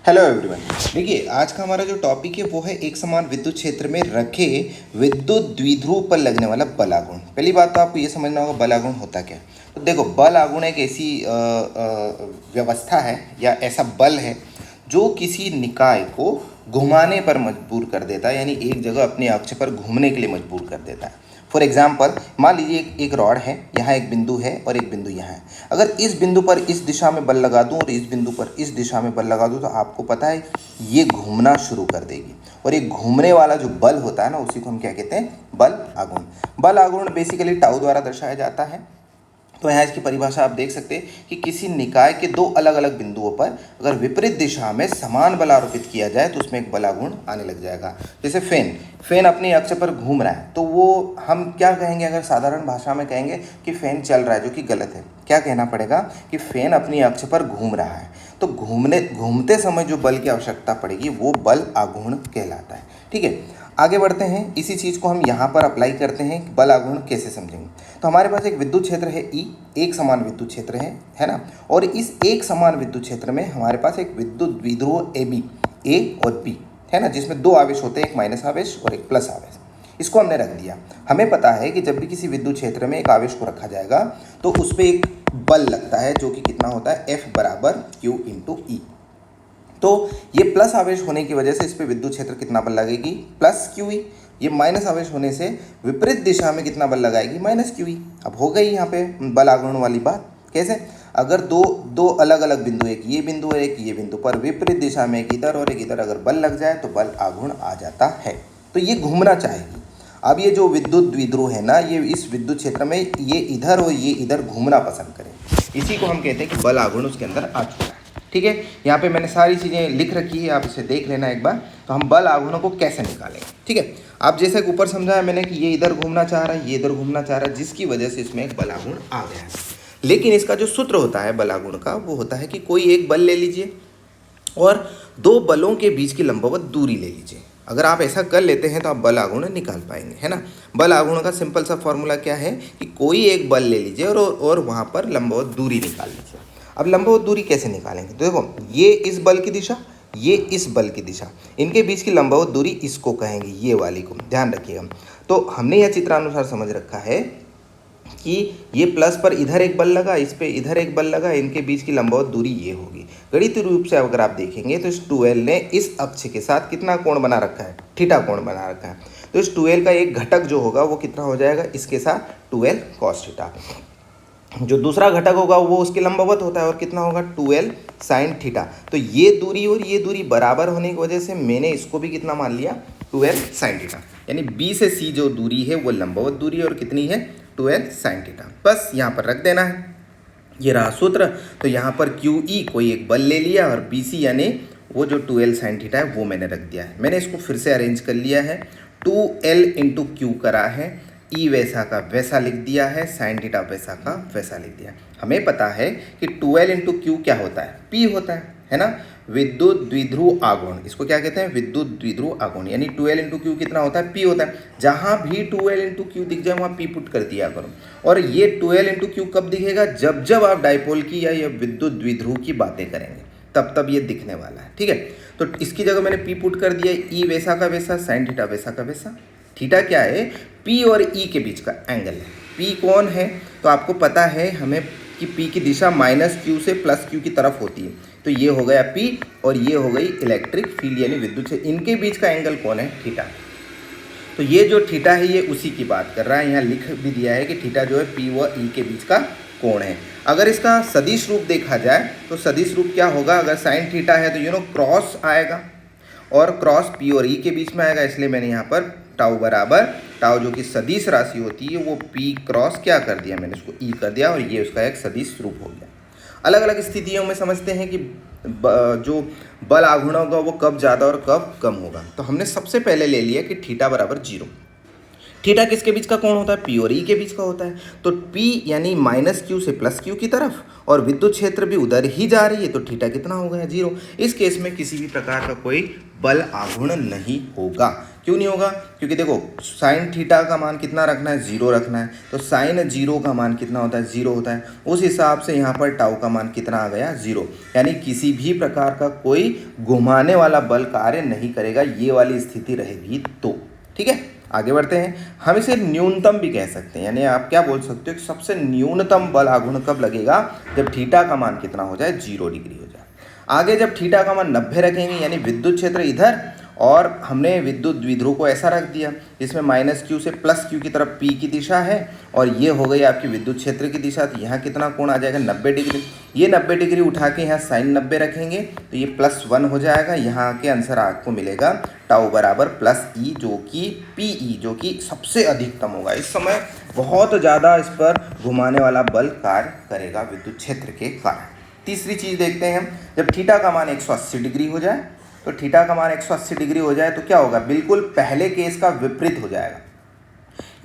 Hello everyone. देखिए आज का हमारा जो टॉपिक है वो है एक समान विद्युत क्षेत्र में रखे विद्युत द्विध्रुव पर लगने वाला बल आघूर्ण। पहली बात तो आपको ये समझना होगा बल आघूर्ण होता क्या है। तो देखो बल आघूर्ण एक ऐसी व्यवस्था है या ऐसा बल है जो किसी निकाय को घुमाने पर मजबूर कर देता है, यानी एक जगह अपने अक्ष पर घूमने के लिए मजबूर कर देता है। फॉर एग्जाम्पल मान लीजिए एक रॉड है, यहाँ एक बिंदु है और एक बिंदु यहाँ है। अगर इस बिंदु पर इस दिशा में बल लगा दूं और इस बिंदु पर इस दिशा में बल लगा दूं तो आपको पता है ये घूमना शुरू कर देगी। और ये घूमने वाला जो बल होता है ना, उसी को हम क्या कहते हैं, बल आघूर्ण। बल आघूर्ण बेसिकली टाउ द्वारा दर्शाया जाता है। तो यहाँ इसकी परिभाषा आप देख सकते हैं कि किसी निकाय के दो अलग अलग बिंदुओं पर अगर विपरीत दिशा में समान बल आरोपित किया जाए तो उसमें एक बल आघूर्ण आने लग जाएगा। जैसे फैन अपने अक्ष पर घूम रहा है तो वो हम क्या कहेंगे, अगर साधारण भाषा में कहेंगे कि फैन चल रहा है, जो कि गलत है। क्या कहना पड़ेगा कि फैन अपनी अक्ष पर घूम रहा है। तो घूमते समय जो बल की आवश्यकता पड़ेगी वो बल आघूर्ण कहलाता है। ठीक है, आगे बढ़ते हैं। इसी चीज़ को हम यहाँ पर अप्लाई करते हैं कि बल आघूर्ण कैसे समझेंगे। तो हमारे पास एक विद्युत क्षेत्र है ई, एक समान विद्युत क्षेत्र है ना। और इस एक समान विद्युत क्षेत्र में हमारे पास एक विद्युत द्विध्रुव ए बी, ए और बी है ना, जिसमें दो आवेश होते हैं, एक माइनस आवेश और एक प्लस आवेश। इसको हमने रख दिया। हमें पता है कि जब भी किसी विद्युत क्षेत्र में एक आवेश को रखा जाएगा तो उस पर एक बल लगता है जो कि कितना होता है, F बराबर Q इंटू ई। तो ये प्लस आवेश होने की वजह से इस पर विद्युत क्षेत्र कितना बल लगेगी, प्लस क्यू ई। ये माइनस आवेश होने से विपरीत दिशा में कितना बल लगाएगी, माइनस क्यू ई। अब हो गई यहाँ पे बल आघूर्ण वाली बात। कैसे, अगर दो अलग अलग बिंदु, एक ये बिंदु और एक ये बिंदु पर विपरीत दिशा में एक इधर और एक इधर अगर बल लग जाए तो बल आघूर्ण आ जाता है। तो ये घूमना चाहेगी। अब ये जो विद्युत द्विध्रुव है ना, ये इस विद्युत क्षेत्र में ये इधर और ये इधर घूमना पसंद करें। इसी को हम कहते हैं कि बल आघूर्ण उसके अंदर आ चुका है। ठीक है, यहाँ पे मैंने सारी चीज़ें लिख रखी है, आप इसे देख लेना एक बार। तो हम बल आघूर्णों को कैसे निकालेंगे। ठीक है, आप जैसे ऊपर समझाया मैंने कि ये इधर घूमना चाह रहा है, ये इधर घूमना चाह रहा है, जिसकी वजह से इसमें एक बल आघूर्ण आ गया है। लेकिन इसका जो सूत्र होता है बल आघूर्ण का, वो होता है कि कोई एक बल ले लीजिए और दो बलों के बीच की लंबवत दूरी ले लीजिए। अगर आप ऐसा कर लेते हैं तो आप बल आघूर्ण निकाल पाएंगे, है ना। बल आघूर्ण का सिंपल सा फॉर्मूला क्या है कि कोई एक बल ले लीजिए और वहाँ पर लंबवत दूरी निकाल लीजिए। अब लंबवत दूरी कैसे निकालेंगे, तो देखो ये इस बल की दिशा, ये इस बल की दिशा, इनके बीच की लंबवत दूरी इसको कहेंगे, ये वाली को ध्यान रखिएगा। तो हमने यह चित्रानुसार समझ रखा है कि ये प्लस पर इधर एक बल लगा, इस पे इधर एक बल लगा, इनके बीच की लंबवत दूरी ये होगी। गणितीय रूप से अगर आप देखेंगे तो इस 12 ने इस अक्ष के साथ कितना कोण बना रखा है, थीटा कोण बना रखा है। तो इस 12 का एक घटक जो होगा वो कितना हो जाएगा, इसके साथ 12 cos थीटा। जो दूसरा घटक होगा वो उसके लंबवत होता है और कितना होगा, 12 sin थीटा। तो ये दूरी और ये दूरी बराबर होने की वजह से मैंने इसको भी कितना मान लिया, 12 sin थीटा। यानी B से C जो दूरी है वो लंबवत दूरी और कितनी है, 12 sin थीटा। बस यहाँ पर रख देना है, ये रहा सूत्र। तो यहाँ पर QE कोई एक बल ले लिया और BC यानी वो जो 12 sin थीटा है वो मैंने रख दिया है। मैंने इसको फिर से अरेंज कर लिया है, 2L इंटू क्यू करा है, ई वैसा का वैसा लिख दिया है, साइन थीटा वैसा का वैसा लिख दिया है। हमें पता है कि 12 इंटू क्यू क्या होता है, P होता है ना, विद्युत द्विध्रुव आघूर्ण। इसको क्या कहते हैं, विद्युत द्विध्रुव आघूर्ण। यानी 12 इंटू क्यू कितना होता है, P होता है। जहाँ भी 12 इंटू क्यू दिख जाए वहाँ P पुट कर दिया करो। और ये 12 इंटू क्यू कब दिखेगा, जब जब आप डाइपोल की या विद्युत द्विध्रुव की बातें करेंगे तब ये दिखने वाला है। ठीक है, तो इसकी जगह मैंने P पुट कर दिया, ई वैसा का वैसा, साइन थीटा वैसा का वैसा। थीटा क्या है, P और E के बीच का एंगल है। P कौन है, तो आपको पता है हमें कि P की दिशा माइनस क्यू से प्लस क्यू की तरफ होती है। तो ये हो गया P और ये हो गई इलेक्ट्रिक फील्ड यानी विद्युत से इनके बीच का एंगल कौन है, थीटा। तो ये जो थीटा है ये उसी की बात कर रहा है। यहाँ लिख भी दिया है कि थीटा जो है P व E के बीच का कोण है। अगर इसका सदिश रूप देखा जाए तो सदिश रूप क्या होगा, अगर साइन थीटा है तो क्रॉस आएगा और क्रॉस P और E के बीच में आएगा। इसलिए मैंने यहाँ पर टाउ बराबर टाउ जो कि सदिश राशि होती है वो P क्रॉस क्या कर दिया, मैंने इसको E कर दिया और ये उसका एक सदिश रूप हो गया। अलग अलग स्थितियों में समझते हैं कि जो बल आघूर्ण होगा वो कब ज़्यादा और कब कम होगा। तो हमने सबसे पहले ले लिया कि थीटा बराबर 0। थीटा किसके बीच का कोण होता है, P और E के बीच का होता है। तो P यानी माइनस क्यू से प्लस क्यू की तरफ और विद्युत क्षेत्र भी उधर ही जा रही है, तो थीटा कितना हो गया, 0। इस केस में किसी भी प्रकार का कोई बल आघूर्ण नहीं होगा। क्यों नहीं होगा? क्योंकि देखो साइन थीटा का मान कितना रखना है, 0 रखना है, तो साइन 0 का मान कितना होता है, 0 होता है। उस हिसाब से यहाँ पर टाउ का मान कितना आ गया, 0। यानी किसी भी प्रकार का कोई घुमाने वाला बल कार्य नहीं करेगा, ये वाली स्थिति रहेगी तो। ठीक है, आगे बढ़ते हैं। हम इसे न्यूनतम भी कह सकते हैं, यानी आप क्या बोल सकते हो कि सबसे न्यूनतम बल आघूर्ण कब लगेगा, जब थीटा का मान कितना हो जाए, 0 डिग्री हो जाए। आगे जब थीटा का मान 90 रखेंगे, यानी विद्युत क्षेत्र इधर और हमने विद्युत द्विध्रुव को ऐसा रख दिया जिसमें -q से +q की तरफ p की दिशा है, और ये हो गई आपकी विद्युत क्षेत्र की दिशा। तो यहाँ कितना कोण आ जाएगा, 90 डिग्री। ये 90 डिग्री उठा के यहाँ साइन 90 रखेंगे तो ये +1 हो जाएगा। यहाँ के आंसर आपको मिलेगा टाउ बराबर +e, जो कि PE, जो कि सबसे अधिकतम होगा। इस समय बहुत ज़्यादा इस पर घुमाने वाला बल कार्य करेगा विद्युत क्षेत्र के कारण। तीसरी चीज़ देखते हैं हम, जब थीटा का मान 180 डिग्री हो जाए, तो थीटा का मान 180 डिग्री हो जाए तो क्या होगा, बिल्कुल पहले केस का विपरीत हो जाएगा।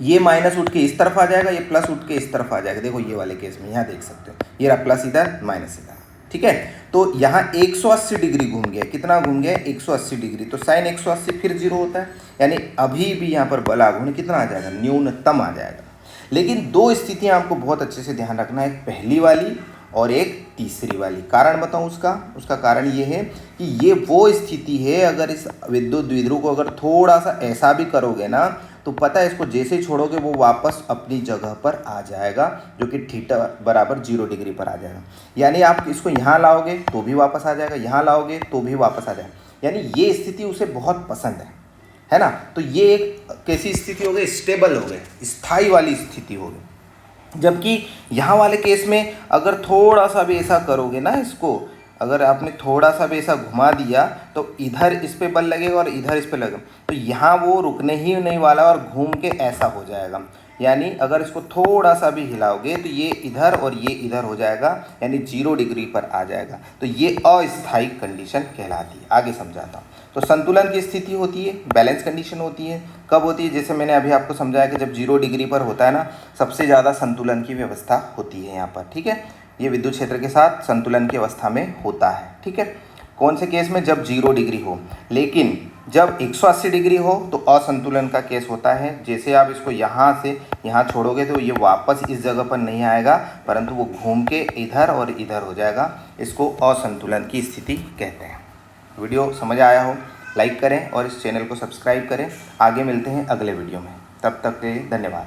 ये माइनस उठ के इस तरफ आ जाएगा, ये प्लस उठ के इस तरफ आ जाएगा। देखो ये वाले केस में यहाँ देख सकते हो, ये रहा प्लस इधर, माइनस इधर। ठीक है, तो यहाँ 180 डिग्री घूम गया। कितना घूम गया, 180 डिग्री। तो साइन 180 फिर 0 होता है, यानी अभी भी यहाँ पर बल आघूर्ण कितना आ जाएगा, न्यूनतम आ जाएगा। लेकिन दो स्थितियाँ आपको बहुत अच्छे से ध्यान रखना है, एक पहली वाली और एक तीसरी वाली। कारण बताऊं उसका कारण ये है कि ये वो स्थिति है, अगर इस विद्युत द्विध्रुव को अगर थोड़ा सा ऐसा भी करोगे ना, तो पता है इसको जैसे ही छोड़ोगे वो वापस अपनी जगह पर आ जाएगा, जो कि थीटा बराबर 0 डिग्री पर आ जाएगा। यानी आप इसको यहाँ लाओगे तो भी वापस आ जाएगा, यहाँ लाओगे तो भी वापस आ जाएगा। यानी ये स्थिति उसे बहुत पसंद है ना। तो ये एक कैसी स्थिति हो गई, स्टेबल हो गई, स्थायी वाली स्थिति हो गई। जबकि यहाँ वाले केस में अगर थोड़ा सा भी ऐसा करोगे ना, इसको अगर आपने थोड़ा सा भी ऐसा घुमा दिया तो इधर इस पे बल लगेगा और इधर इस पे लगेगा, तो यहाँ वो रुकने ही नहीं वाला और घूम के ऐसा हो जाएगा। यानी अगर इसको थोड़ा सा भी हिलाओगे तो ये इधर और ये इधर हो जाएगा, यानी 0 डिग्री पर आ जाएगा। तो ये अस्थायी कंडीशन कहलाती है। आगे समझाता हूँ। तो संतुलन की स्थिति होती है, बैलेंस कंडीशन होती है। कब होती है, जैसे मैंने अभी आपको समझाया कि जब 0 डिग्री पर होता है ना, सबसे ज़्यादा संतुलन की व्यवस्था होती है यहाँ पर। ठीक है, ये विद्युत क्षेत्र के साथ संतुलन की अवस्था में होता है। ठीक है, कौन से केस में, जब 0 डिग्री हो। लेकिन जब 180 डिग्री हो तो असंतुलन का केस होता है। जैसे आप इसको यहाँ से यहाँ छोड़ोगे तो ये वापस इस जगह पर नहीं आएगा, परंतु वो घूम के इधर और इधर हो जाएगा। इसको असंतुलन की स्थिति कहते हैं। वीडियो समझ आया हो, लाइक करें और इस चैनल को सब्सक्राइब करें। आगे मिलते हैं अगले वीडियो में, तब तक के लिए धन्यवाद।